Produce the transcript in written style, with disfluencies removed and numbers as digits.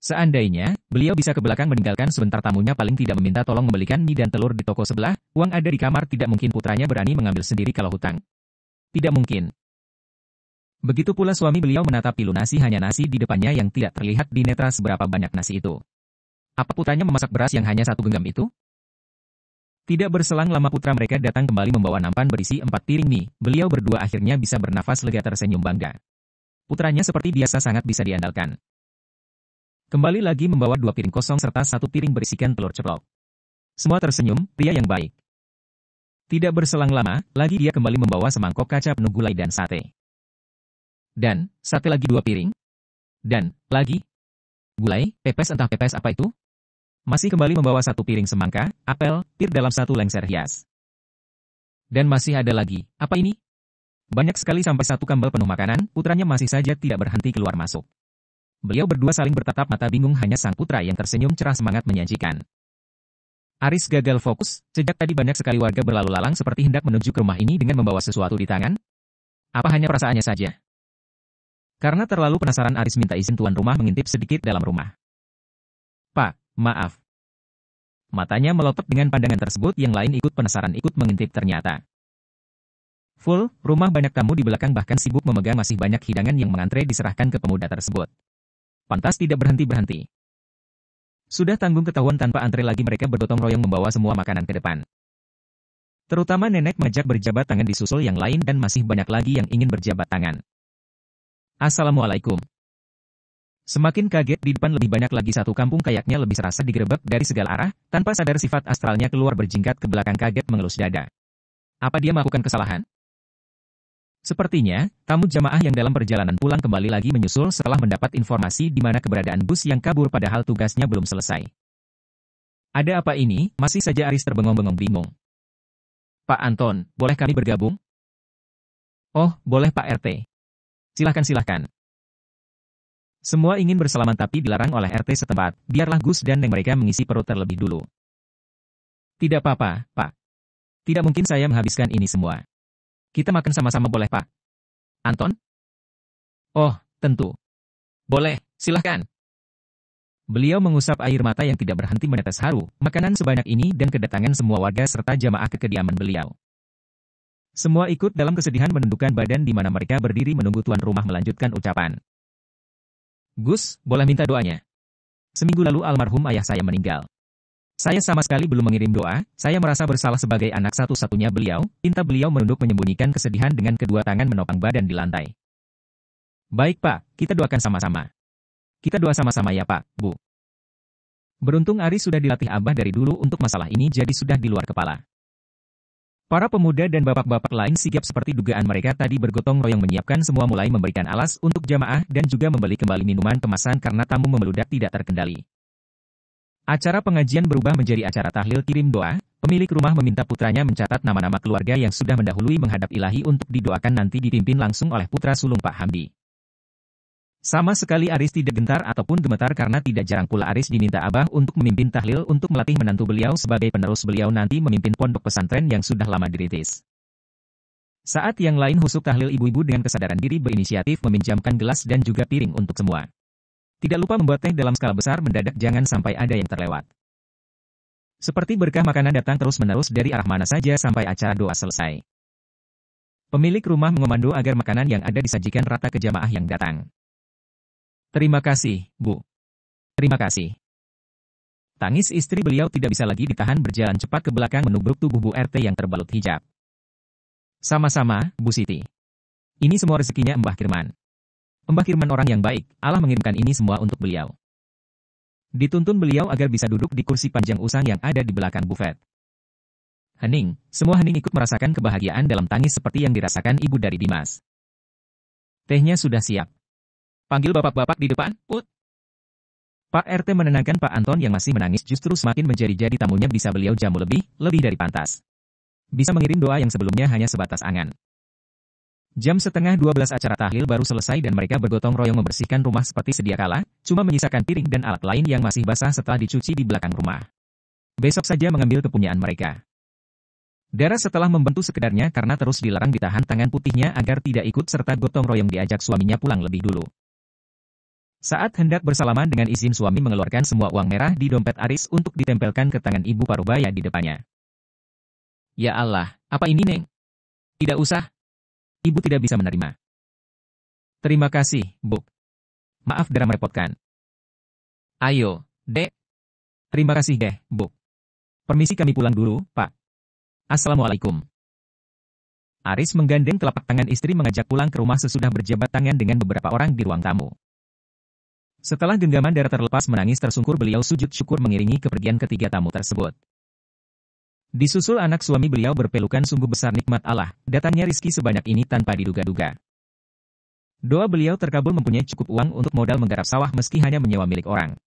Seandainya, beliau bisa ke belakang meninggalkan sebentar tamunya paling tidak meminta tolong membelikan mie dan telur di toko sebelah, uang ada di kamar tidak mungkin putranya berani mengambil sendiri kalau hutang. Tidak mungkin. Begitu pula suami beliau menatap pilu nasi hanya nasi di depannya yang tidak terlihat di netra seberapa banyak nasi itu. Apa putranya memasak beras yang hanya satu genggam itu? Tidak berselang lama putra mereka datang kembali membawa nampan berisi 4 piring mie, beliau berdua akhirnya bisa bernafas lega tersenyum bangga. Putranya seperti biasa sangat bisa diandalkan. Kembali lagi membawa 2 piring kosong serta 1 piring berisikan telur ceplok. Semua tersenyum, pria yang baik. Tidak berselang lama, lagi dia kembali membawa semangkok kaca penuh gulai dan sate. Dan, sate lagi 2 piring. Dan, lagi. Gulai, pepes entah pepes apa itu? Masih kembali membawa 1 piring semangka, apel, pir dalam 1 lengser hias. Dan masih ada lagi, apa ini? Banyak sekali sampai 1 kambal penuh makanan, putranya masih saja tidak berhenti keluar masuk. Beliau berdua saling bertatap mata bingung hanya sang putra yang tersenyum cerah semangat menyajikan. Aris gagal fokus, sejak tadi banyak sekali warga berlalu lalang seperti hendak menuju ke rumah ini dengan membawa sesuatu di tangan. Apa hanya perasaannya saja? Karena terlalu penasaran Aris minta izin tuan rumah mengintip sedikit dalam rumah. Pak, maaf. Matanya melotot dengan pandangan tersebut yang lain ikut penasaran ikut mengintip ternyata. Full, rumah banyak tamu di belakang bahkan sibuk memegang masih banyak hidangan yang mengantre diserahkan ke pemuda tersebut. Pantas tidak berhenti-berhenti. Sudah tanggung ketahuan tanpa antre lagi mereka bergotong royong membawa semua makanan ke depan. Terutama nenek majak berjabat tangan disusul yang lain dan masih banyak lagi yang ingin berjabat tangan. Assalamualaikum. Semakin kaget di depan lebih banyak lagi satu kampung kayaknya lebih serasa digerebek dari segala arah, tanpa sadar sifat astralnya keluar berjingkat ke belakang kaget mengelus dada. Apa dia melakukan kesalahan? Sepertinya, tamu jamaah yang dalam perjalanan pulang kembali lagi menyusul setelah mendapat informasi di mana keberadaan bus yang kabur padahal tugasnya belum selesai. Ada apa ini? Masih saja Aris terbengong-bengong bingung. Pak Anton, boleh kami bergabung? Oh, boleh Pak RT. Silahkan. Semua ingin bersalaman tapi dilarang oleh RT setempat, biarlah Gus dan Neng mereka mengisi perut terlebih dulu. Tidak apa-apa, Pak. Tidak mungkin saya menghabiskan ini semua. Kita makan sama-sama boleh Pak? Anton? Oh, tentu. Boleh, silahkan. Beliau mengusap air mata yang tidak berhenti menetes haru, makanan sebanyak ini dan kedatangan semua warga serta jamaah ke kediaman beliau. Semua ikut dalam kesedihan menundukkan badan di mana mereka berdiri menunggu tuan rumah melanjutkan ucapan. Gus, boleh minta doanya? Seminggu lalu almarhum ayah saya meninggal. Saya sama sekali belum mengirim doa, saya merasa bersalah sebagai anak satu-satunya beliau, pinta beliau menunduk menyembunyikan kesedihan dengan kedua tangan menopang badan di lantai. Baik Pak, kita doakan sama-sama. Kita doa sama-sama ya Pak, Bu. Beruntung Aris sudah dilatih Abah dari dulu untuk masalah ini jadi sudah di luar kepala. Para pemuda dan bapak-bapak lain sigap seperti dugaan mereka tadi bergotong royong menyiapkan semua mulai memberikan alas untuk jamaah dan juga membeli kembali minuman kemasan karena tamu memeludak tidak terkendali. Acara pengajian berubah menjadi acara tahlil kirim doa, pemilik rumah meminta putranya mencatat nama-nama keluarga yang sudah mendahului menghadap ilahi untuk didoakan nanti dipimpin langsung oleh putra sulung Pak Hamdi. Sama sekali Aris tidak gentar ataupun gemetar karena tidak jarang pula Aris diminta Abah untuk memimpin tahlil untuk melatih menantu beliau sebagai penerus beliau nanti memimpin pondok pesantren yang sudah lama dirintis. Saat yang lain husuk tahlil ibu-ibu dengan kesadaran diri berinisiatif meminjamkan gelas dan juga piring untuk semua. Tidak lupa membuat teh dalam skala besar mendadak jangan sampai ada yang terlewat. Seperti berkah makanan datang terus-menerus dari arah mana saja sampai acara doa selesai. Pemilik rumah mengomando agar makanan yang ada disajikan rata ke jamaah yang datang. Terima kasih, Bu. Terima kasih. Tangis istri beliau tidak bisa lagi ditahan berjalan cepat ke belakang menubruk tubuh Bu RT yang terbalut hijab. Sama-sama, Bu Siti. Ini semua rezekinya Mbah Kirman. Mbah Kirman orang yang baik, Allah mengirimkan ini semua untuk beliau. Dituntun beliau agar bisa duduk di kursi panjang usang yang ada di belakang bufet. Hening, semua hening ikut merasakan kebahagiaan dalam tangis seperti yang dirasakan ibu dari Dimas. Tehnya sudah siap. Panggil bapak-bapak di depan, Put. Pak RT menenangkan Pak Anton yang masih menangis justru semakin menjadi-jadi tamunya bisa beliau jamu lebih dari pantas. Bisa mengirim doa yang sebelumnya hanya sebatas angan. Jam setengah 12 acara tahlil baru selesai dan mereka bergotong royong membersihkan rumah seperti sedia kala, cuma menyisakan piring dan alat lain yang masih basah setelah dicuci di belakang rumah. Besok saja mengambil kepunyaan mereka. Dara setelah membantu sekedarnya karena terus dilarang ditahan tangan putihnya agar tidak ikut serta gotong royong diajak suaminya pulang lebih dulu. Saat hendak bersalaman dengan izin suami mengeluarkan semua uang merah di dompet Aris untuk ditempelkan ke tangan Ibu Parubaya di depannya. Ya Allah, apa ini Neng? Tidak usah. Ibu tidak bisa menerima. Terima kasih, Bu. Maaf Dara merepotkan. Ayo, Dek. Terima kasih deh, Bu. Permisi kami pulang dulu, Pak. Assalamualaikum. Aris menggandeng telapak tangan istri mengajak pulang ke rumah sesudah berjabat tangan dengan beberapa orang di ruang tamu. Setelah genggaman Dara terlepas menangis tersungkur beliau sujud syukur mengiringi kepergian ketiga tamu tersebut. Disusul anak suami beliau berpelukan sungguh besar nikmat Allah, datangnya rizki sebanyak ini tanpa diduga-duga. Doa beliau terkabul mempunyai cukup uang untuk modal menggarap sawah meski hanya menyewa milik orang.